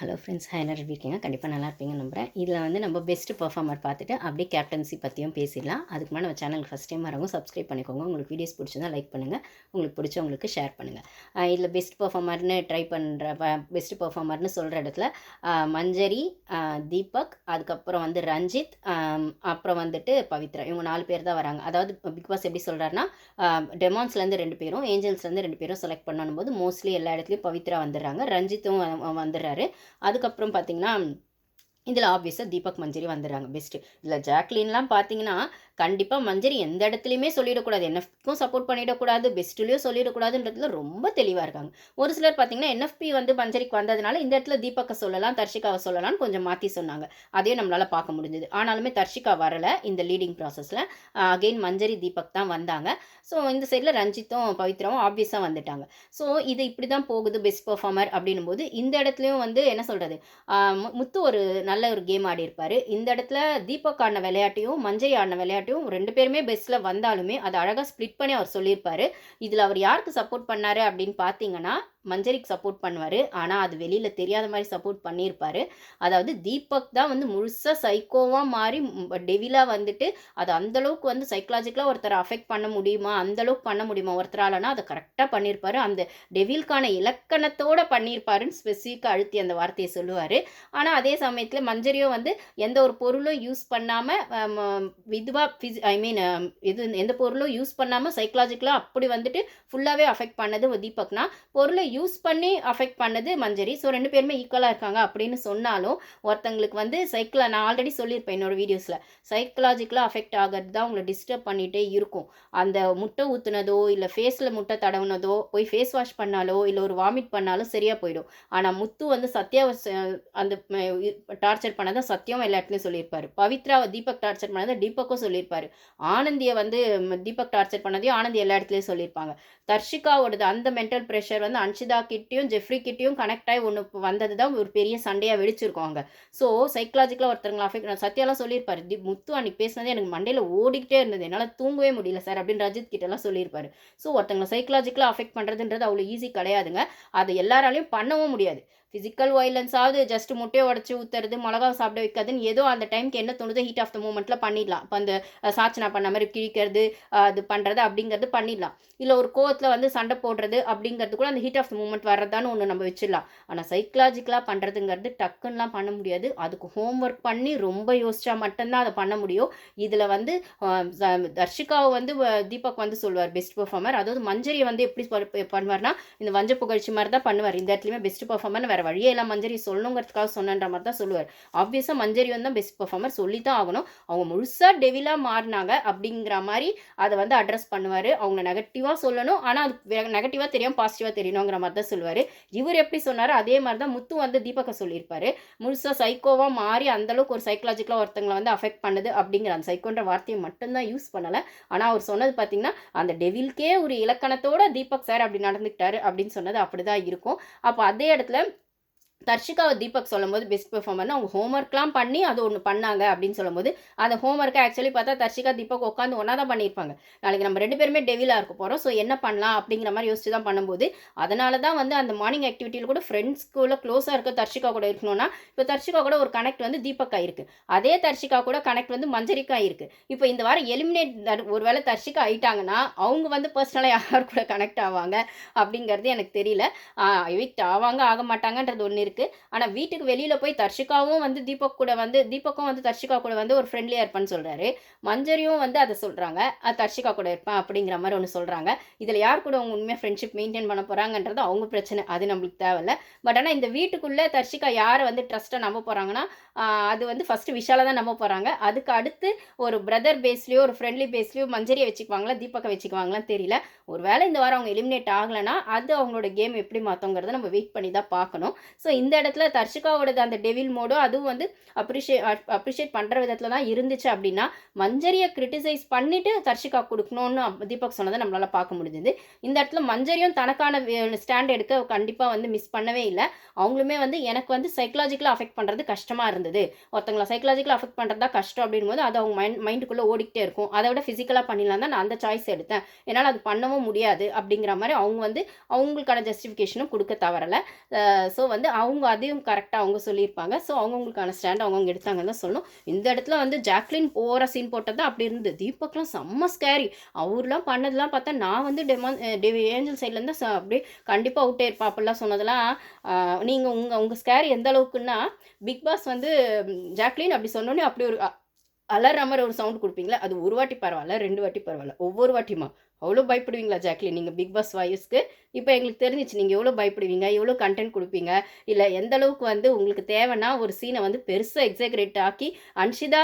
Hello friends, எல்லாரும் எப்படி இருக்கீங்க? கண்டிப்பாக நல்லா இருப்பீங்கன்னு நம்புகிறேன். இதில் வந்து நம்ம பெஸ்ட் பெர்ஃபார்மர் பார்த்துட்டு அப்படியே கேப்டன்சி பற்றியும் பேசிடலாம். அதுக்கு முன்னாடி நம்ம சேனலுக்கு ஃபஸ்ட் டைம் வரவங்க சப்ஸ்கிரைப் பண்ணிக்கோங்க. உங்களுக்கு வீடியோஸ் பிடிச்சிருந்தா லைக் பண்ணுங்கள், உங்களுக்கு பிடிச்சவங்களுக்கு ஷேர் பண்ணுங்கள். இதில் பெஸ்ட் பெர்ஃபார்மர்னு ட்ரை பண்ணுற பெஸ்ட் பெர்ஃபார்மர்னு சொல்கிற இடத்துல மஞ்சரி, தீபக், அதுக்கப்புறம் வந்து ரஞ்சித், அப்புறம் வந்துட்டு பவித்ரா, இவங்க 4 பேர் தான் வராங்க. அதாவது பிக் பாஸ் எப்படி சொல்கிறாருன்னா, டெமான்ஸ்லேருந்து 2 பேரும், ஏஞ்சல்ஸ்லேருந்து 2 பேரும் செலக்ட் பண்ணும்போது மோஸ்ட்லி எல்லா இடத்துலையும் பவித்ரா வந்துடுறாங்க, ரஞ்சித்தும் வந்துடுறாரு. அதுக்கப்புறம் பார்த்தீங்கன்னா, இதில் ஆப்வியஸாக தீபக் மஞ்சரி வந்துடுறாங்க பெஸ்ட்டு. இதில் ஜாக்லின்லாம் பார்த்தீங்கன்னா, கண்டிப்பாக மஞ்சரி எந்த இடத்துலையுமே சொல்லிடக்கூடாது, என்எஃப்க்கும் சப்போர்ட் பண்ணிடக்கூடாது, பெஸ்ட்டுலேயும் சொல்லிடக்கூடாதுன்றதுல ரொம்ப தெளிவாக இருக்காங்க. ஒரு சிலர் பார்த்தீங்கன்னா, என்எஃப்பி வந்து மஞ்சரிக்கு வந்ததுனால இந்த இடத்துல தீபக்கை சொல்லலாம், தர்ஷிகாவை சொல்லலாம்னு கொஞ்சம் மாற்றி சொன்னாங்க. அதையும் நம்மளால் பார்க்க முடிஞ்சது. ஆனாலுமே தர்ஷிகா வரலை இந்த லீடிங் ப்ராசஸில். அகெயின் மஞ்சரி, தீபக் தான் வந்தாங்க. ஸோ இந்த சைடில் ரஞ்சித்தும் பவித்ராவும் ஆப்வியஸாக வந்துட்டாங்க. ஸோ இது இப்படி தான் போகுது பெஸ்ட் பெர்ஃபார்மர் அப்படின்னும் போது, இந்த இடத்துலையும் வந்து என்ன சொல்கிறது, முத்து ஒரு நல்ல ஒரு கேம் ஆடி இருப்பாரு. இந்த இடத்துல தீபக் ஆடின விளையாட்டையும் மஞ்சரி ஆடின விளையாட்டையும் 2 பேருமே பெஸ்ட்டில் வந்தாலுமே அதை அழகாக ஸ்ப்ளிட் பண்ணி அவர் சொல்லியிருப்பாரு. இதில் அவர் யாருக்கு சப்போர்ட் பண்ணாரு அப்படின்னு பார்த்தீங்கன்னா, மஞ்சரிக்கு சப்போர்ட் பண்ணுவார். ஆனால் அது வெளியில் தெரியாத மாதிரி சப்போர்ட் பண்ணியிருப்பார். அதாவது தீபக் தான் வந்து முழுசாக சைக்கோவாக மாறி டெவிலாக வந்துட்டு அது அந்தளவுக்கு வந்து சைக்கலாஜிக்கலாக ஒருத்தரை அஃபெக்ட் பண்ண முடியுமா, அந்தளவுக்கு பண்ண முடியுமா ஒருத்தராலனா அதை கரெக்டாக பண்ணியிருப்பார். அந்த டெவில்கான இலக்கணத்தோடு பண்ணியிருப்பாருன்னு ஸ்பெசிஃபிக்காக அழுத்தி அந்த வார்த்தையை சொல்லுவார். ஆனால் அதே சமயத்தில் மஞ்சரியும் வந்து எந்த ஒரு பொருளும் யூஸ் பண்ணாமல் இதுவாக எந்த பொருளும் யூஸ் பண்ணாமல் சைக்கலாஜிக்கலாக அப்படி வந்துட்டு ஃபுல்லாகவே அஃபெக்ட் பண்ணது தீபக்னா, பொருளை யூஸ் பண்ணி அஃபெக்ட் பண்ணது மஞ்சரி. ஸோ 2 பேருமே ஈக்குவலாக இருக்காங்க அப்படின்னு சொன்னாலும், ஒருத்தங்களுக்கு வந்து நான் ஆல்ரெடி சொல்லியிருப்பேன் என்னோட வீடியோஸில், சைக்கலாஜிக்கலாக அஃபெக்ட் ஆகிறது தான் உங்களை டிஸ்டர்ப் பண்ணிகிட்டே இருக்கும். அந்த முட்டை ஊற்றுனதோ இல்லை ஃபேஸில் முட்டை தடவுனதோ போய் ஃபேஸ் வாஷ் பண்ணாலோ இல்லை ஒரு வாமிட் பண்ணாலும் சரியாக போயிடும். ஆனால் முத்து வந்து சத்யாவை அந்த டார்ச்சர் பண்ணதை சத்யாவும் எல்லா இடத்துலையும் சொல்லியிருப்பார். பவித்ராவை தீபக் டார்ச்சர் பண்ணதை தீபக்கும் சொல்லியிருப்பார். ஆனந்தியை வந்து தீபக் டார்ச்சர் பண்ணதையும் ஆனந்தி எல்லா இடத்துலையும் சொல்லியிருப்பாங்க. தர்ஷிகாவோடது அந்த மென்டல் ப்ரெஷர் வந்து அன்ஷிதா கிட்டேயும் ஜெஃப்ரி கிட்டேயும் கனெக்ட் ஆகி ஒன்று வந்தது தான் ஒரு பெரிய சண்டையாக வெடிச்சிருக்கோம் அங்கே. ஸோ சைக்கலாஜிக்கலாக ஒருத்தருங்களை அஃபெக்ட் சத்யாலாம் சொல்லியிருப்பாரு. முத்து அன்னைக்கு பேசினதே எனக்கு மண்டையில் ஓடிக்கிட்டே இருந்தது, என்னால் தூங்கவே முடியல சார் அப்படின்னு ரஜித் கிட்டலாம் சொல்லியிருப்பாரு. ஸோ ஒருத்தங்களை சைக்கலாஜிக்கலாக அஃபெக்ட் பண்ணுறதுன்றது அவ்வளோ ஈஸி கிடையாதுங்க. அதை எல்லாராலையும் பண்ணவும் முடியாது. ஃபிசிக்கல் வயலன்ஸாவது ஜஸ்ட் முட்டையை உடச்சி ஊற்றுறது, மிளகா சாப்பிட வைக்காதுன்னு ஏதோ அந்த டைமுக்கு என்ன தோணுதோ ஹீட் ஆஃப் த மூமெண்ட்டில் பண்ணிடலாம். இப்போ அந்த சாச்சனா பண்ண மாதிரி கிழிக்கிறது, அது பண்ணுறது அப்படிங்கிறது பண்ணிடலாம். இல்லை ஒரு கோவத்தில் வந்து சண்டை போடுறது அப்படிங்கிறது கூட அந்த ஹீட் ஆஃப் த மூமெண்ட் வர்றதான்னு ஒன்று நம்ம வச்சிடலாம். ஆனால் சைக்கலாஜிக்கலாக பண்ணுறதுங்கிறது டக்குன்னெலாம் பண்ண முடியாது. அதுக்கு ஹோம் ஒர்க் பண்ணி ரொம்ப யோசிச்சா மட்டும்தான் அதை பண்ண முடியும். இதில் வந்து தர்ஷிகாவை வந்து தீபக் வந்து சொல்லுவார் பெஸ்ட் பெர்ஃபார்மர். அதாவது மஞ்சரியை வந்து எப்படி பண்ணுவார்னா, இந்த வஞ்ச புகழ்ச்சி மாதிரி தான் பண்ணுவார். இந்த இடத்துலையுமே பெஸ்ட் பெர்ஃபார்மர் வேறு வழியே எல்லாம் மஞ்சரி சொல்லணுங்கிறதுக்காக சொன்னன்ற மாதிரி தான் சொல்லுவார். ஆப்வியஸாக மஞ்சரி வந்து பெஸ்ட் பெர்ஃபார்மர் சொல்லி தான் ஆகணும். அவங்க முழுசாக டெவிலாக மாறினாங்க அப்படிங்கிற மாதிரி அதை வந்து அட்ரஸ் பண்ணுவார். அவங்க நெகட்டிவாக சொல்லணும், ஆனால் அது நெகட்டிவாக தெரியாமல் பாசிட்டிவாக தெரியணுங்கிற மாதிரி தான் சொல்லுவார். இவர் எப்படி சொன்னார் அதே மாதிரி தான் முத்து வந்து தீபக்கை சொல்லியிருப்பார். முழுசாக சைக்கோவாக மாறி அந்தளவுக்கு ஒரு சைக்கலாஜிக்கலாக ஒருத்தங்களை வந்து அஃபெக்ட் பண்ணுது அப்படிங்கிற அந்த சைக்கோன்ற வார்த்தையை மட்டும்தான் யூஸ் பண்ணலை. ஆனால் அவர் சொன்னது பார்த்தீங்கன்னா, அந்த டெவில்கே ஒரு இலக்கணத்தோட தீபக் சார் அப்படி நடந்துக்கிட்டாரு அப்படின்னு சொன்னது அப்படி தான் இருக்கும். அப்போ அதே இடத்துல தர்ஷிகாவை தீபக் சொல்லும்போது பெஸ்ட் பெர்ஃபார்மர்னு அவங்க ஹோம்ஒர்க்லாம் பண்ணி அது ஒன்று பண்ணாங்க அப்படின்னு சொல்லும்போது, அந்த ஹோம்ஒர்க்கை ஆக்சுவலி பார்த்தா தர்ஷிகா தீபக் உட்காந்து ஒன்றா தான் பண்ணியிருப்பாங்க. நாளைக்கு நம்ம 2 பேருமே டெவிலாக இருக்க போகிறோம், ஸோ என்ன பண்ணலாம் அப்படிங்கிற மாதிரி யோசிச்சு தான் பண்ணும்போது, அதனால தான் வந்து அந்த மார்னிங் ஆக்டிவிட்டியில் கூட ஃப்ரெண்ட்ஸ்குள்ள க்ளோஸாக இருக்க தர்ஷிகா கூட இருக்கணும்னா, இப்போ தர்ஷிகா கூட ஒரு கனெக்ட் வந்து தீபக்கா இருக்குது, அதே தர்ஷிகா கூட கனெக்ட் வந்து மஞ்சரிக்கா இருக்குது. இப்போ இந்த வாரம் எலிமினேட் ஒருவேளை தர்ஷிகா ஆயிட்டாங்கன்னா அவங்க வந்து பர்சனலாக யார் கூட கனெக்ட் ஆவாங்க அப்படிங்கிறது எனக்கு தெரியல. எவிக்ட் ஆவாங்க ஆக மாட்டாங்கன்றது ஒன்று இருக்குது. ஆனால் வீட்டுக்கு வெளியில் போய் தர்ஷிகாவும் வந்து தீபக்கும் வந்து தர்ஷிகா கூட வந்து ஒரு ஃப்ரெண்ட்லியாக இருப்பான்னு சொல்கிறாரு. மஞ்சரியும் வந்து அதை சொல்கிறாங்க, தர்ஷிகா கூட இருப்பேன் அப்படிங்கிற மாதிரி ஒன்று சொல்கிறாங்க. இதில் யார் கூட அவங்க உண்மையாக ஃப்ரெண்ட்ஷிப் மெயின்டைன் பண்ண போகிறாங்கன்றது அவங்க பிரச்சனை, அது நம்மளுக்கு தேவையில்ல. பட் ஆனால் இந்த வீட்டுக்குள்ளே தர்ஷிகா யாரை வந்து ட்ரஸ்ட்டாக நம்ப போகிறாங்கன்னா, அது வந்து ஃபஸ்ட்டு விஷாலை தான் நம்ப போகிறாங்க. அதுக்கு அடுத்து ஒரு பிரதர் பேஸ்லேயோ ஒரு ஃப்ரெண்ட்லி பேஸ்லேயோ மஞ்சரியை வச்சுக்குவாங்களா தீபக்கை வச்சுக்குவாங்களான்னு தெரியல. ஒரு வேளை இந்த வாரம் அவங்க எலிமினேட் ஆகலைன்னா அது அவங்களோட கேம் எப்படி மாற்றோங்கிறத நம்ம வெயிட் பண்ணி தான் பார்க்கணும். ஸோ இந்த இடத்துல தர்ஷிகாவோடது அந்த டெவில் மோடோ அதுவும் வந்து அப்ரிஷியேட் பண்ணுற விதத்தில் தான் இருந்துச்சு அப்படின்னா, மஞ்சரியை கிரிட்டிசைஸ் பண்ணிவிட்டு தர்ஷிகா கொடுக்கணும்னு தீபக் சொன்னதை நம்மளால் பார்க்க முடிஞ்சது. இந்த இடத்துல மஞ்சரியும் தனக்கான ஸ்டாண்ட் எடுக்க கண்டிப்பாக வந்து மிஸ் பண்ணவே இல்லை. அவங்களுமே வந்து எனக்கு வந்து சைக்கலாஜிக்கலாக அஃபெக்ட் பண்ணுறது கஷ்டமாக இருந்தது, ஒருத்தங்களை சைக்கலாஜிக்கலாக அஃபெக்ட் பண்ணுறது தான் கஷ்டம் அப்படின் போது அது அவங்க மைண்டுக்குள்ளே ஓடிக்கிட்டே இருக்கும். அதை விட ஃபிசிக்கலாக பண்ணிடலாம் தான் நான் அந்த சாய்ஸ் எடுத்தேன், என்னால் அது பண்ணவும் முடியாது அப்படிங்கிற மாதிரி அவங்க வந்து அவங்களுக்கான ஜஸ்டிஃபிகேஷனும் கொடுக்க தவறலை. ஸோ வந்து அவங்க அதையும் கரெக்டாக அவங்க சொல்லியிருப்பாங்க. ஸோ அவங்கவுங்களுக்கான ஸ்டாண்ட் அவங்கவுங்க எடுத்தாங்கன்னு தான் சொல்லணும். இந்த இடத்துல வந்து ஜாக்லின் ஓவரா சீன் போட்டது தான் அப்படி இருந்தது. தீபக்லாம் செம்ம ஸ்கேரி. அவர்லாம் பண்ணதெல்லாம் பார்த்தா நான் வந்து ஏஞ்சல் சைட்லேருந்து அப்படியே கண்டிப்பாக அவுட்டே இருப்பா அப்படிலாம் சொன்னதெல்லாம் நீங்கள் உங்கள் ஸ்கேரி எந்த அளவுக்குன்னா பிக் பாஸ் வந்து ஜாக்லின் அப்படி சொன்னோன்னே அப்படி ஒரு அலற மாதிரி ஒரு சவுண்ட் கொடுப்பீங்களா, அது ஒரு வாட்டி பரவாயில்ல, 2 வாட்டி பரவாயில்ல, ஒவ்வொரு வாட்டியுமா அவ்வளோ பயப்படுவீங்களா ஜாக்லின் நீங்கள் பிக் பாஸ் வாய்ஸ்க்கு? இப்போ எங்களுக்கு தெரிஞ்சிச்சு நீங்கள் எவ்வளோ பயப்படுவீங்க, எவ்வளோ கண்டென்ட் கொடுப்பீங்க, இல்லை எந்த அளவுக்கு வந்து உங்களுக்கு தேவைன்னா ஒரு சீனை வந்து பெருசாக எக்ஸாகரேட் ஆக்கி அன்ஷிதா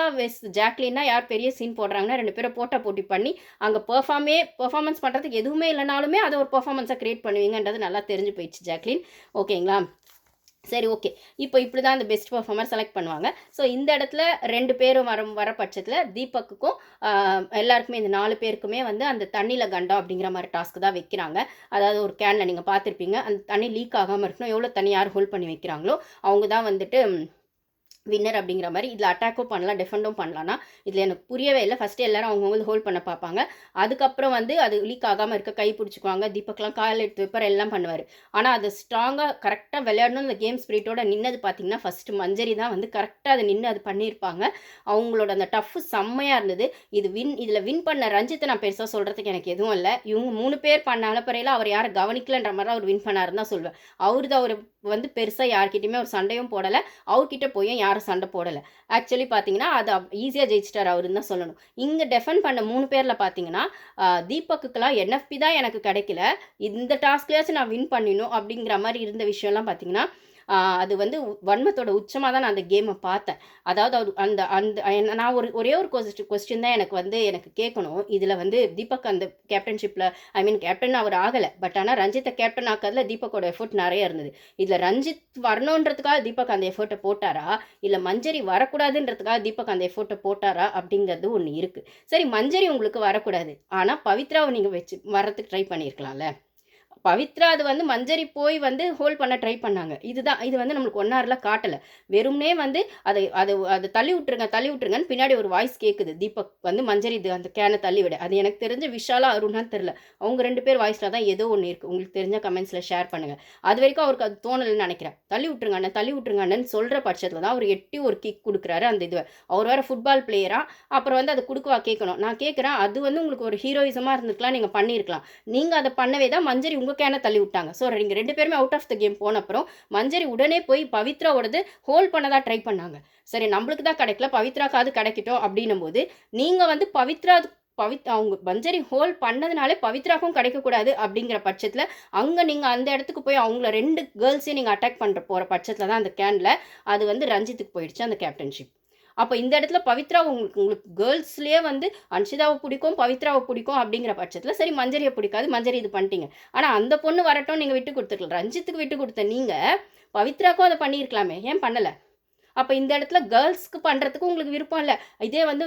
ஜாக்லின்னா யார் பெரிய சீன் போடுறாங்கன்னா 2 பேரை போட்டி பண்ணி அங்கே பெர்ஃபார்மன்ஸ் பண்ணுறதுக்கு எதுவுமே இல்லைனாலுமே அதை ஒரு பெர்ஃபார்மன்ஸாக க்ரியேட் பண்ணுவீங்கன்றது நல்லா தெரிஞ்சு போயிடுச்சு ஜாக்லின். ஓகேங்களா? சரி, ஓகே. இப்போ இப்படி தான் அந்த பெஸ்ட் பர்ஃபார்மர் செலக்ட் பண்ணுவாங்க. ஸோ இந்த இடத்துல 2 பேரும் வர பட்சத்தில் தீபக்குக்கும் எல்லாருக்குமே இந்த 4 பேருக்குமே வந்து அந்த தண்ணியில் கண்டம் அப்படிங்கிற மாதிரி டாஸ்க் தான் வைக்கிறாங்க. அதாவது ஒரு கேனில் நீங்கள் பார்த்துருப்பீங்க, அந்த தண்ணி லீக் ஆகாமல் இருக்கணும், எவ்வளோ தண்ணி யார் ஹோல்ட் பண்ணி வைக்கிறாங்களோ அவங்க தான் வந்துட்டு வின்னர் அப்படிங்கிற மாதிரி. இதில் அட்டாக்கும் பண்ணலாம், டிஃபெண்டும் பண்ணலாம்னா இதில் எனக்கு புரியவே இல்லை. ஃபஸ்ட்டு எல்லாரும் அவங்கவுங்க ஹோல்ட் பண்ண பார்ப்பாங்க. அதுக்கப்புறம் வந்து அது லீக் ஆகாமல் இருக்க கை பிடிச்சிக்குவாங்க. தீபக்லாம் கால் எடுத்து வைப்பார், எல்லாம் பண்ணுவார். ஆனால் அது ஸ்ட்ராங்காக கரெக்டாக விளையாடணும் இந்த கேம் ஸ்பிரிட்டோட நின்னது பார்த்தீங்கன்னா ஃபஸ்ட்டு மஞ்சரி தான் வந்து கரெக்டாக அதை நின்று அது பண்ணியிருப்பாங்க. அவங்களோட அந்த டஃப்பு செம்மையாக இருந்தது. இதில் வின் பண்ண ரஞ்சித்தை நான் பெருசாக சொல்கிறதுக்கு எனக்கு எதுவும் இல்லை. இவங்க 3 பேர் பண்ண அலப்பறையில் அவர் யாரை கவனிக்கலன்ற மாதிரி அவர் வின் பண்ணாருன்னு தான் சொல்வேன். அவர் வந்து பெருசாக யார்கிட்டையுமே ஒரு சண்டையும் போடலை, அவர்கிட்ட போயும் யாரும் சண்டை போடலை. ஆக்சுவலி பார்த்தீங்கன்னா அது ஈஸியாக ஜெயிச்சிட்டார் அவருன்னு தான் சொல்லணும். இங்கே டெஃபெண்ட் பண்ண 3 பேரில் பார்த்தீங்கன்னா தீபக்குக்கெல்லாம் என்எஃப்பி தான் எனக்கு கிடைக்கல, இந்த டாஸ்க்லேயாச்சும் நான் வின் பண்ணிடணும் அப்படிங்கிற மாதிரி இருந்த விஷயம்லாம் பார்த்தீங்கன்னா அது வந்து வன்மத்தோட உச்சமாக தான் நான் அந்த கேமை பார்த்தேன். அதாவது அந்த அந்த நான் ஒரே ஒரு கொஸ்டின் தான் எனக்கு கேட்கணும். இதில் வந்து தீபக் அந்த கேப்டன்ஷிப்பில் கேப்டன் அவர் ஆகலை, பட் ஆனால் ரஞ்சித்தை கேப்டன் ஆக்கிறதுல தீபக்கோட எஃபர்ட் நிறைய இருந்தது. இதில் ரஞ்சித் வரணுன்றதுக்காக தீபக் அந்த எஃபர்ட்டை போட்டாரா, இல்லை மஞ்சரி வரக்கூடாதுன்றதுக்காக தீபக் அந்த எஃபர்ட்டை போட்டாரா அப்படிங்கிறது ஒன்று இருக்குது. சரி, மஞ்சரி உங்களுக்கு வரக்கூடாது, ஆனால் பவித்ராவை நீங்கள் வரத்துக்கு ட்ரை பண்ணியிருக்கலாம்ல. பவித்ரா அது வந்து மஞ்சரி போய் வந்து ஹோல்ட் பண்ண ட்ரை பண்ணாங்க. இது வந்து நம்மளுக்கு ஒன்னாரில் காட்டலை. வெறும்னே வந்து அதை தள்ளி விட்டுருங்கன்னு பின்னாடி ஒரு வாய்ஸ் கேட்குது. தீபக் வந்து மஞ்சரி அந்த கேனை தள்ளி விட. அது எனக்கு தெரிஞ்ச விஷாலா அருணான்னு தெரில. அவங்க 2 பேர் வாய்ஸில் தான் ஏதோ ஒன்று இருக்குது. உங்களுக்கு தெரிஞ்ச கமெண்ட்ஸில் ஷேர் பண்ணுங்கள். அது வரைக்கும் அவருக்கு அது தோணலைன்னு நினைக்கிறேன். தள்ளி விட்டுருங்கன்னு சொல்கிற பட்சத்தில் தான் அவர் எட்டி ஒரு கிக் கொடுக்குறாரு. அந்த இதுவை அவர் வேறு ஃபுட்பால் பிளேயராக அப்புறம் வந்து அதை கொடுக்கவா கேட்கணும். நான் கேட்குறேன், அது வந்து உங்களுக்கு ஒரு ஹீரோயிசமாக இருந்திருக்கலாம், நீங்கள் பண்ணியிருக்கலாம். நீங்கள் அதை பண்ணவே தான் மஞ்சரி உங்கள் கேனை தள்ளி விட்டாங்க. ஸோ நீங்கள் 2 பேருமே அவுட் ஆஃப் த கேம் போன அப்புறம் மஞ்சரி உடனே போய் பவித்ராவோடது ஹோல்ட் பண்ணதா ட்ரை பண்ணாங்க. சரி, நம்மளுக்கு தான் கிடைக்கல, பவித்ராக்காவது கிடைக்கட்டும் அப்படின்னும் போது நீங்கள் வந்து அவங்க மஞ்சரி ஹோல்ட் பண்ணதுனாலே பவித்ராக்கும் கிடைக்கக்கூடாது அப்படிங்கிற பட்சத்தில் அங்கே நீங்கள் அந்த இடத்துக்கு போய் அவங்கள 2 கேர்ள்ஸையும் நீங்கள் அட்டாக் போகிற பட்சத்தில் தான் அந்த கேனில் அது வந்து ரஞ்சித்துக்கு போயிடுச்சு அந்த கேப்டன்ஷிப். அப்போ இந்த இடத்துல பவித்ரா உங்களுக்கு கேர்ள்ஸ்லேயே வந்து அன்ஷிதாவை பிடிக்கும், பவித்ராவை பிடிக்கும் அப்படிங்கிற பட்சத்தில் சரி மஞ்சரியை பிடிக்காது, மஞ்சரி இது பண்ணிட்டீங்க. ஆனால் அந்த பொண்ணு வரட்டும் நீங்கள் விட்டு கொடுத்துருக்கலாம். ரஞ்சித்துக்கு விட்டு கொடுத்த நீங்கள் பவித்ராக்கும் அதை பண்ணியிருக்கலாமே, ஏன் பண்ணலை? அப்போ இந்த இடத்துல கேர்ள்ஸ்க்கு பண்ணுறதுக்கு உங்களுக்கு விருப்பம் இல்லை. இதே வந்து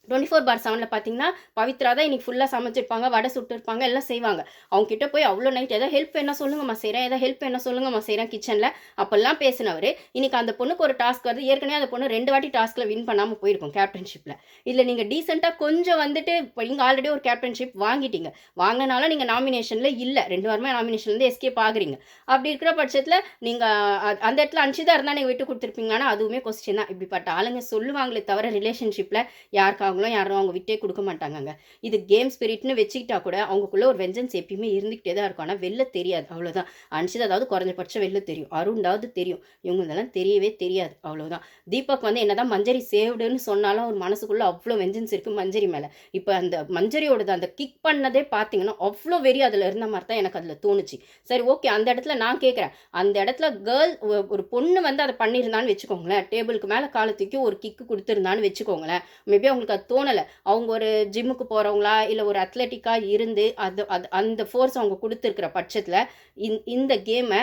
24/7 பார்த்தீங்கன்னா பவித்ரா தான் இன்னைக்கு ஃபுல்லாக சமைச்சிருப்பாங்க, வடை சுட்டுருப்பாங்க, எல்லாம் செய்வாங்க. அவங்க கிட்ட போய் அவ்வளோ நைட் எதாவது ஹெல்ப் என்ன சொல்லுங்கம்மா செய்கிறேன், எதாவது ஹெல்ப் என்ன சொல்லுங்கம்மா செய்கிறேன் கிச்சனில் அப்போல்லாம் பேசினவர் இன்னைக்கு அந்த பொண்ணுக்கு ஒரு டாஸ்க் வருது. ஏற்கனவே அந்த பொண்ணு 2 வாட்டி டாஸ்கில் வின் பண்ணாமல் போயிருக்கும் கேப்டன்ஷிப்பில். இதில் நீங்கள் டீசெண்டாக கொஞ்சம் வந்துட்டு இப்போ நீங்கள் ஆல்ரெடி ஒரு கேப்டன்ஷிப் வாங்கிட்டீங்க, வாங்கினாலும் நீங்கள் நாமினேஷனில் இல்லை, 2 வாரமே நாமினேஷன்லேருந்து எஸ்கேப் ஆகுறீங்க. அப்படி இருக்கிற பட்சத்தில் நீங்கள் அந்த இடத்துல அன்ஷிதா இருந்தால் நீங்கள் விட்டு கொடுத்துருப்பீங்கன்னா அதுவுமே கொஸ்டின் தான். இப்படிப்பட்ட ஆளுங்க சொல்லுவாங்களே தவிர ரிலேஷன்ஷிப்பில் யாருக்காக யாரும் அவங்க விட்டே கொடுக்க மாட்டாங்க. இது கேம் ஸ்பிரிட்னு வச்சுக்கிட்டா கூட அவங்களுக்குள்ள ஒரு வெஞ்சன்ஸ் எப்பயுமே இருந்துகிட்டே தான் இருக்கும். ஆனால் வெளில தெரியாது, அவ்வளோதான். அன்ஷிதா அதாவது குறைஞ்சபட்சம் வெளில தெரியும், அருண்டாவது தெரியும், இவங்களெல்லாம் தெரியவே தெரியாது, அவ்வளோதான். தீபக் வந்து என்னதான் மஞ்சரி சேவ்டுன்னு சொன்னாலும் ஒரு மனசுக்குள்ள அவ்வளோ வெஞ்சன்ஸ் இருக்குது மஞ்சரி மேலே. இப்போ அந்த மஞ்சரியோடது அந்த கிக் பண்ணதே பார்த்தீங்கன்னா அவ்வளோ வெறி அதில் இருந்த மாதிரி தான் எனக்கு அதில் தோணுச்சு. சரி, ஓகே, அந்த இடத்துல நான் கேட்குறேன், அந்த இடத்துல கேர்ள் ஒரு பொண்ணு வந்து அதை பண்ணியிருந்தான்னு வச்சுக்கோங்களேன், டேபிளுக்கு மேலே காலை தூக்கி ஒரு கிக்கு கொடுத்துருந்தான்னு வச்சுக்கோங்களேன், மேபி அவங்களுக்கு அது தோணலை. அவங்க ஒரு ஜிம்முக்கு போகிறவங்களா இல்லை ஒரு அத்லெட்டிக்காக இருந்து அந்த ஃபோர்ஸ் அவங்க கொடுத்துருக்கிற பட்சத்தில் இந்த கேமை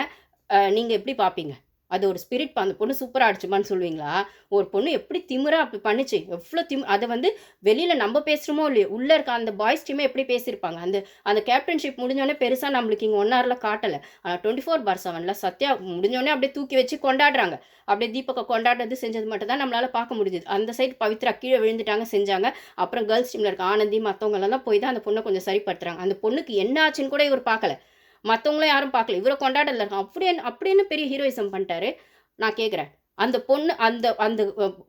நீங்கள் எப்படி பார்ப்பீங்க? அது ஒரு ஸ்பிரிட். அந்த பொண்ணு சூப்பராக அடிச்சுமான்னு சொல்லுவீங்களா? ஒரு பொண்ணு எப்படி திமிரா அப்படி பண்ணிச்சு, எவ்வளோ அதை வந்து வெளியில் நம்ம பேசுகிறோமோ இல்லையோ உள்ளே இருக்க அந்த பாய்ஸ் டீமே எப்படி பேசியிருப்பாங்க. அந்த கேப்டன்ஷிப் முடிஞ்சோடனே பெருசாக நம்மளுக்கு இங்கே 1 ஹவரில் காட்டலை. 24/7 சத்யா முடிஞ்சோடனே அப்படியே தூக்கி வச்சு கொண்டாடுறாங்க. அப்படியே தீபக்கை கொண்டாடுறது செஞ்சது மட்டும் தான் நம்மளால் பார்க்க முடிஞ்சுது. அந்த சைடு பவித்ரா கீழே விழுந்துட்டாங்க, செஞ்சாங்க. அப்புறம் கேர்ள்ஸ் டீமில் இருக்க ஆனந்தி மற்றவங்களெல்லாம் போய் தான் அந்த பொண்ணை கொஞ்சம் சரிப்படுத்துறாங்க. அந்த பொண்ணுக்கு என்ன ஆச்சுன்னு கூட இவர் பார்க்கல. மற்றவங்களும் யாரும் பார்க்கல. இவரை கொண்டாடல இருக்காங்க. அப்படின்னு பெரிய ஹீரோயிசம் பண்ணிட்டாரு. நான் கேட்குறேன். அந்த பொண்ணு அந்த அந்த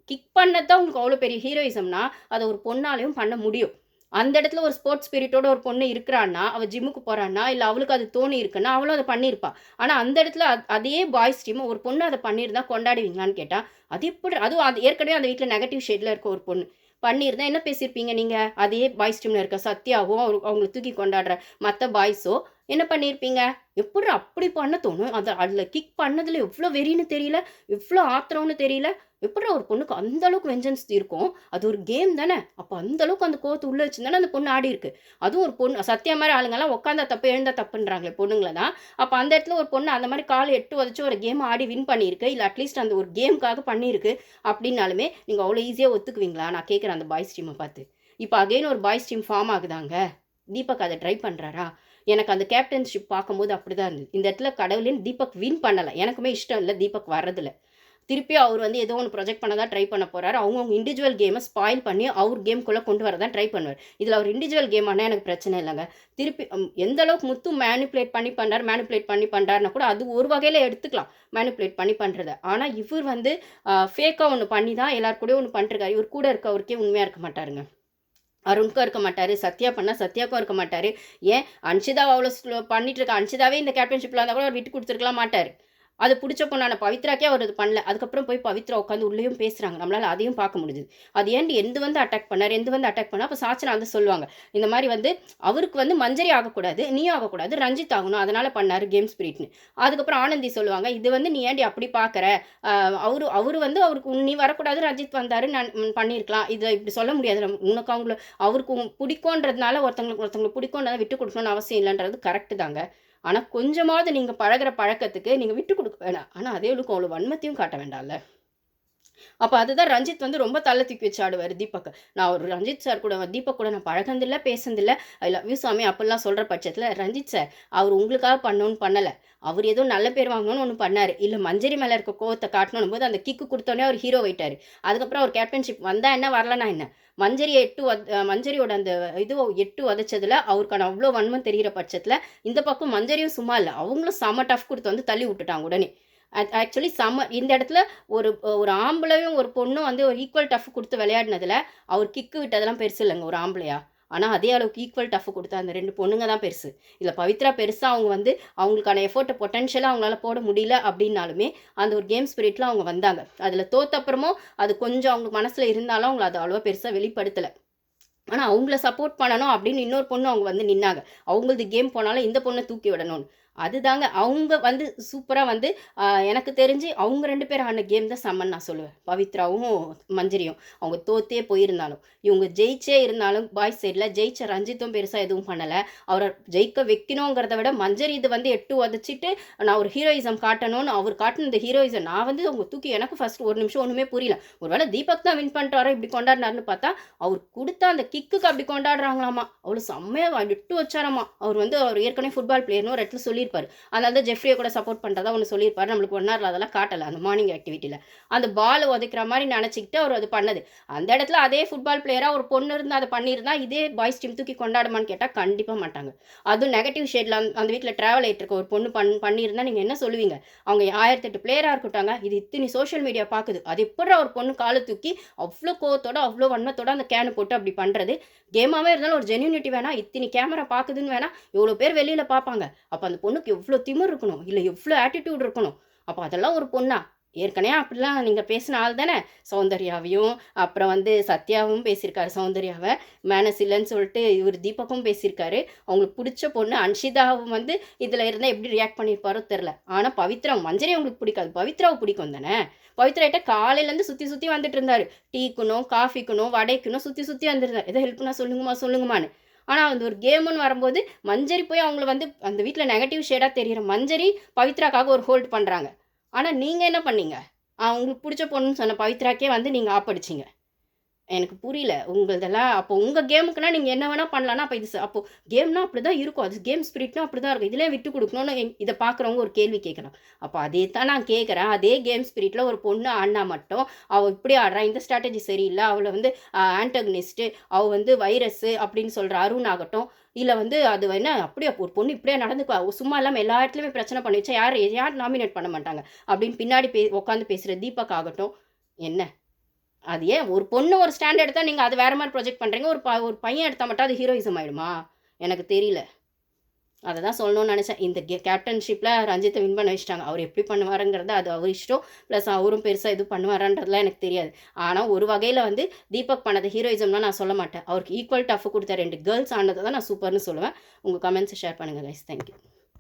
கிக் பண்ணது தான் உங்களுக்கு அவ்வளோ பெரிய ஹீரோயிசம்னா, அத ஒரு பொண்ணாலயும் பண்ண முடியும். அந்த இடத்துல ஒரு ஸ்போர்ட்ஸ் ஸ்பிரிட்டோட ஒரு பொண்ணு இருக்கிறான்னா, அவ ஜிம்முக்கு போறான்னா, இல்ல அவளுக்கு அது தோணி இருக்குன்னா, அவளும் அத பண்ணியிருப்பா. ஆனா அந்த இடத்துல அதே பாய்ஸ் டீம் ஒரு பொண்ணு அத பண்ணியிருந்தா கொண்டாடுவீங்களான்னு கேட்டா, அது எப்படி அதுவும் அது ஏற்கனவே அந்த வீட்ல நெகட்டிவ் ஷேட்ல இருக்க ஒரு பொண்ணு. பண்ணியிருந்தா என்ன பேசியிருப்பீங்க நீங்க? அதே பாய்ஸ் டீம்ல இருக்க சத்யாவும், அவங்கள தூக்கி கொண்டாடுற மத்த பாய்ஸோ என்ன பண்ணியிருப்பீங்க? எப்புட்றா அப்படி பண்ண தோணும்? அதுல கிக் பண்ணதுல எவ்ளோ வெறின்னு தெரியல? எவ்ளோ ஆத்திரம்னு தெரியல? எப்புட்றா ஒரு பொண்ணுக்கு அந்த அளவுக்கு வெஞ்சன்ஸ் இருக்கும்? அது ஒரு கேம் தானே! அப்ப அந்த அளவுக்கு அந்த கோவத்த உள்ள வச்சுன்னு தானே அந்த பொண்ணு ஆடியிருக்கு. அதுவும் ஒரு பொண்ணு சத்யா மாரி ஆளுங்கலாம் உட்காந்தா தப்பு, எழுந்தா தப்புன்றாங்களே பொண்ணுங்கள தான். அப்ப அந்த இடத்துல ஒரு பொண்ணு அந்த மாரி கால எட்டு உதைச்சு ஒரு கேம் ஆடி வின் பண்ணியிருக்கு. இல்ல அட்லீஸ்ட் அந்த ஒரு கேம்க்காக பண்ணியிருக்கு. அப்டின்னாலுமே நீங்க அவ்ளோ ஈஸியா ஒத்துக்குவீங்களா? நான் கேட்கிறேன் அந்த பாய்ஸ் டீம்ம பார்த்து. இப்ப அகைன் ஒரு பாய்ஸ் டீம் ஃபார்ம் ஆகுதாங்க. தீபக் அத ட்ரை பண்றாரா? எனக்கு அந்த கேப்டன்ஷிப் பார்க்கும்போது அப்படிதான் இருந்தது. இந்த இடத்துல கடவுளேன்னு தீபக் வின் பண்ணல. எனக்குமே இஷ்டம் இல்ல தீபக் வர்றதுல. திருப்பி அவர் வந்து ஏதோ ஒண்ணு ப்ரொஜெக்ட் பண்ண தான் ட்ரை பண்ண போறாரு. அவங்கவங்க இண்டிவிஜுவல் கேம ஸ்பாயில் பண்ணி அவர் கேம்க்குள்ள கொண்டு வர தான் ட்ரை பண்ணுவாரு. இதுல அவர் இண்டிவிஜுவல் கேம் ஆனா எனக்கு பிரச்சனை இல்லங்க. திருப்பி எந்த அளவுக்கு முத்து மேனிபுலேட் பண்ணி பண்றாருன்னா கூட அது ஒரு வகையில எடுத்துக்கலாம். மேனிபுலேட் பண்ணி பண்றத. ஆனா இவர் வந்து ஃபேக்கா ஒண்ணு பண்ணி தான் எல்லார் கூடயும் ஒண்ணு பண்ணிட்டுருக்காரு. இவர் கூட இருக்கவருக்கே உண்மையா இருக்க மாட்டாருங்க. அருணுக்கும் இருக்க மாட்டாரு. சத்யா பண்ணா சத்யாவுக்கும் இருக்க மாட்டாரு. ஏன் அன்ஷிதாவ அவ்வளோ பண்ணிட்டு இருக்க அன்ஷிதாவே இந்த கேப்டன்ஷிப்ல இருந்தா கூட அவர் விட்டு குடுத்துருக்கலாம் மாட்டாரு. அது புடிச்ச பொண்ணான பவித்ராக்கே அவர் அது பண்ணல. அதுக்கப்புறம் போய் பவித்ரா உட்காந்து உள்ளேயும் பேசுறாங்க. நம்மளால அதையும் பார்க்க முடிஞ்சுது. அது ஏன்டி எந்து வந்து அட்டாக் பண்ணாரு, எந்து வந்து அட்டாக் பண்ணா, அப்ப சாச்சனா வந்து சொல்லுவாங்க. இந்த மாரி வந்து அவருக்கு வந்து மஞ்சரி ஆகக்கூடாது, நீயும் ஆகக்கூடாது, ரஞ்சித் ஆகணும். அதனால பண்ணாரு கேம் ஸ்பிரிட்ன்னு. அதுக்கப்புறம் ஆனந்தி சொல்லுவாங்க, இது வந்து நீ ஏன்டி அப்படி பார்க்குற? அ அவரு அவரு வந்து அவருக்கு நீ வரக்கூடாது, ரஞ்சித் வந்தாரு நான் பண்ணியிருக்கலாம். இத இப்படி சொல்ல முடியாது. உனக்கு அவங்கள அவருக்கு பிடிக்குன்றதுனால ஒருத்தவங்களுக்கு பிடிக்கும்ன்றத விட்டு குடுக்கணும்னு அவசியம் இல்லன்றது கரெக்ட் தாங்க. ஆனா, கொஞ்சமாவது நீங்க பழகுற பழக்கத்துக்கு நீங்க விட்டு குடுக்க வேணாம். ஆனா, அதே அளவுக்கு அவ்வளோ வன்மத்தையும் காட்ட வேண்டாம்ல. அப்ப அதுதான் ரஞ்சித் வந்து ரொம்ப தல தூக்கி வச்சு ஆடுவாரு தீபக்க. நான் ஒரு ரஞ்சித் சார் கூட தீபக் கூட நான் பழகுனதில்ல, பேசுனதில்ல. ஐ லவ் யூ சாமி அப்படிலாம் சொல்ற பட்சத்தில, ரஞ்சித் சார் அவரு உங்களுக்காக பண்ணணும்னு பண்ணல. அவரு ஏதோ நல்ல பேர் வாங்கணும்னு ஒண்ணு பண்ணாரு. இல்ல மஞ்சரி மேல இருக்க கோவத்த காட்டணும்னும் போது அந்த கிக்கு குடுத்தோனே அவர் ஹீரோ ஆயிட்டாரு. அதுக்கப்புறம் அவர் கேப்டன்ஷிப் வந்தா என்ன, வரலனா என்ன? மஞ்சரியோட அந்த இது 8 உதைச்சதுல அவருக்கான அவ்ளோ வன்மம் தெரியிற பட்சத்தில, இந்த பக்கம் மஞ்சரியும் சும்மா இல்ல. அவங்களும் செம்ம டஃப் குடுத்து வந்து தள்ளி விட்டுட்டாங்க உடனே. ஆக்சுவலி இந்த இடத்துல ஒரு ஒரு ஆம்பளையும், ஒரு பொண்ணும் வந்து ஒரு ஈக்குவல் டஃப் குடுத்து விளையாடினதுல, அவர் கிக்கு விட்டதெல்லாம் பெருசு இல்லங்க ஒரு ஆம்பளையா. ஆனா, அதே அளவுக்கு ஈக்குவல் டஃப் குடுத்த அந்த 2 பொண்ணுங்க தான் பெருசு. இதுல பவித்ரா பெருசா அவங்க வந்து அவங்களுக்கான எஃபோர்ட்ட பொட்டன்ஷியலா அவங்களால போட முடியல அப்டின்னாலுமே, அந்த ஒரு கேம் ஸ்பிரிட்ல அவங்க வந்தாங்க. அதுல தோத்த அப்புறமும் அது கொஞ்சம் அவங்க மனசுல இருந்தாலும், அவங்கள அத அவ்வளவா பெருசா வெளிப்படுத்தல. ஆனா, அவங்கள சப்போர்ட் பண்ணணும் அப்படின்னு இன்னொரு பொண்ணு அவங்க வந்து நின்னாங்க. அவங்களது கேம் போனாலும் இந்த பொண்ண தூக்கி விடணும்னு. அதுதாங்க அவங்க வந்து சூப்பரா வந்து எனக்கு தெரிஞ்சு அவங்க 2 பேரும் ஆடுன கேம் தான் செம்மன்னு நான் சொல்லுவேன். பவித்ராவும், மஞ்சரியும். அவங்க தோத்தே போயிருந்தாலும். இவங்க ஜெயிச்சே இருந்தாலும் பாய்ஸ் சைட்ல ஜெயிச்ச ரஞ்சித்தும் பெருசா எதுவும் பண்ணல. அவர ஜெயிக்க வைக்கணுங்கிறத விட மஞ்சரி இது வந்து 8 உதைச்சிட்டு நான் ஒரு ஹீரோயிசம் காட்டணும்னு அவர் காட்டுன இந்த ஹீரோயிசம் நான் வந்து அவங்க தூக்கி எனக்கு ஃபர்ஸ்ட் ஒரு நிமிஷம் ஒண்ணுமே புரியல. ஒருவேள தீபக் தான் வின் பண்ணிட்டாரோ இப்படி கொண்டாடினாருன்னு பார்த்தா, அவர் குடுத்த அந்த கிக்குக்கு அப்படி கொண்டாடுறாங்களாமா. அவ்வளோ செம்மையா விட்டு வச்சாராமா. அவர் ஏற்கனவே ஃபுட்பால் பிளேயர்ன்னு ஒரு இடத்துல சொல்லியிருப்பாரு. அதனால தான் ஜெஃப்ரியை கூட சப்போர்ட் பண்றதா ஒண்ணு சொல்லியிருப்பாரு. நம்மளுக்கு 1 ஹார்ல அதெல்லாம் காட்டல. அந்த மார்னிங் ஆக்டிவிட்டில. அந்த பால் உதைக்கிற மாரி நெனச்சுக்கிட்டு அவர் அது பண்ணது. அந்த இடத்துல அதே ஃபுட்பால் பிளேயரா ஒரு பொண்ணு இருந்து அத பண்ணியிருந்தா, இதே பாய்ஸ் டீம் தூக்கி கொண்டாடுமான்னு கேட்டா, கண்டிப்பா மாட்டாங்க. அதுவும் நெகட்டிவ் ஷேட்ல அந்த வீட்ல டிராவல் ஆயிட்டு இருக்க ஒரு பொண்ணு பண்ணியிருந்தா நீங்க என்ன சொல்லுவீங்க? அவங்க 1008 பிளேயரா இருக்கட்டுங்க. இது இத்தினி சோசியல் மீடியா பாக்குது. அது எப்புட்றா ஒரு பொண்ணு கால தூக்கி அவ்ளோ கோவத்தோட, அவ்ளோ வன்மத்தோட அந்த கேன போட்டு அப்படி பண்றது? கேமாவே இருந்தாலும் ஒரு ஜென்யூனிட்டி வேணா, இத்தினி கேமரா பாக்குதுன்னு வேணா, இவ்ளோ பேர் வெளியில பாப்பாங்க. அப்ப அந்த பொண்ணுக்கு எவ்ளோ திமிரு இருக்கணும். இல்ல எவ்ளோ ஆட்டிட்யூட் இருக்கணும். அப்ப அதெல்லாம் ஒரு பொண்ணா? ஏற்கனவே அப்படிலாம் நீங்க பேசின ஆள் தானே. சௌந்தர்யாவையும், அப்புறம் வந்து சத்யாவும் பேசியிருக்காரு சௌந்தர்யாவ. மேனஸ் இல்லன்னு சொல்லிட்டு இவரு தீபக்கும் பேசியிருக்காரு. அவங்களுக்கு புடிச்ச பொண்ணு அன்ஷிதாவும் வந்து இதுல இருந்தா எப்படி ரியாக்ட் பண்ணியிருப்பாரோ தெர்ல. ஆனா பவித்ரா மஞ்சரி அவங்களுக்கு பிடிக்காது. பவித்ராவ பிடிக்கும் தானே. பவித்ராட்ட காலையிலேருந்து சுத்தி சுத்தி வந்துட்டு இருந்தாரு. டீக்குணும், காஃபிக்குணும், வடைக்குணும் சுத்தி சுத்தி வந்திருந்தாரு. "எதா ஹெல்ப்னா சொல்லுங்கம்மா, சொல்லுங்கம்மான்னு." ஆனா அந்த ஒரு கேமுன்னு வரும்போது, மஞ்சரி போய் அவங்கள வந்து அந்த வீட்ல நெகட்டிவ் ஷேடா தெரியிற மஞ்சரி, பவித்ராக்காக ஒரு ஹோல்ட் பண்றாங்க. ஆனா நீங்க என்ன பண்ணீங்க? உங்களுக்கு புடிச்ச பொண்ணுன்னு சொன்ன பவித்ராக்கே வந்து நீங்க ஆப்படிச்சீங்க. எனக்கு புரியல. உங்களதெல்லாம் அப்போ உங்க கேமுக்குன்னா நீங்க என்ன வேணா பண்ணலாம்னா, அப்ப இது அப்போ கேம்னா அப்படிதான் இருக்கும். அது கேம் ஸ்பிரிட்னா அப்படிதான் இருக்கும். இதிலே விட்டு குடுக்கணும்னு இத பார்க்குறவங்க ஒரு கேள்வி கேட்கலாம். அப்ப அதே தான் நான் கேட்கிறேன். அதே கேம் ஸ்பிரிட்ல ஒரு பொண்ணு ஆடுனா மட்டும், அவ இப்படி ஆடுறா, இந்த ஸ்ட்ராட்டஜி சரியில்ல, அவள வந்து ஆன்டகனிஸ்ட், அவ வந்து வைரஸு அப்படின்னு சொல்ற அருண் ஆகட்டும், இல்ல வந்து அது என்ன அப்படியே ஒரு பொண்ணு இப்படியே நடந்துக்குவா, சும்மா இல்லாம எல்லா இடத்துலயுமே பிரச்சனை பண்ணி வச்சா யார் நாமினேட் பண்ண மாட்டாங்க. அப்படின்னு பின்னாடி உட்காந்து பேசுற தீபக் ஆகட்டும், என்ன? அது ஏன் ஒரு பொண்ணு ஒரு ஸ்டாண்ட் எடுத்தா நீங்க அது வேற மாரி ப்ரொஜெக்ட் பண்றீங்க. ஒரு பையன் எடுத்தா மட்டும் அது ஹீரோயிசம் ஆயிடுமா? எனக்கு தெரியல. அத தான் சொல்லணும்னு நெனச்சேன். இந்த கேப்டன்ஷிப்ல ரஞ்சித்த வின் பண்ண வச்சுட்டாங்க. அவரு எப்படி பண்ணுவாருங்கிறது அது அவர் இஷ்டம். ப்ளஸ் அவரும் பெருசா எதுவும் பண்ணுவாரான்றதுலாம் எனக்கு தெரியாது. ஆனா ஒரு வகையில வந்து தீபக் பண்ணது ஹீரோயிசம்லாம் நான் சொல்ல மாட்டேன். அவருக்கு ஈக்குவல் டஃப் குடுத்த 2 கேர்ள்ஸ் ஆனத தான் நான் சூப்பர்ன்னு சொல்லுவேன். உங்க கமெண்ட்ஸ ஷேர் பண்ணுங்க கைஸ். Thank you.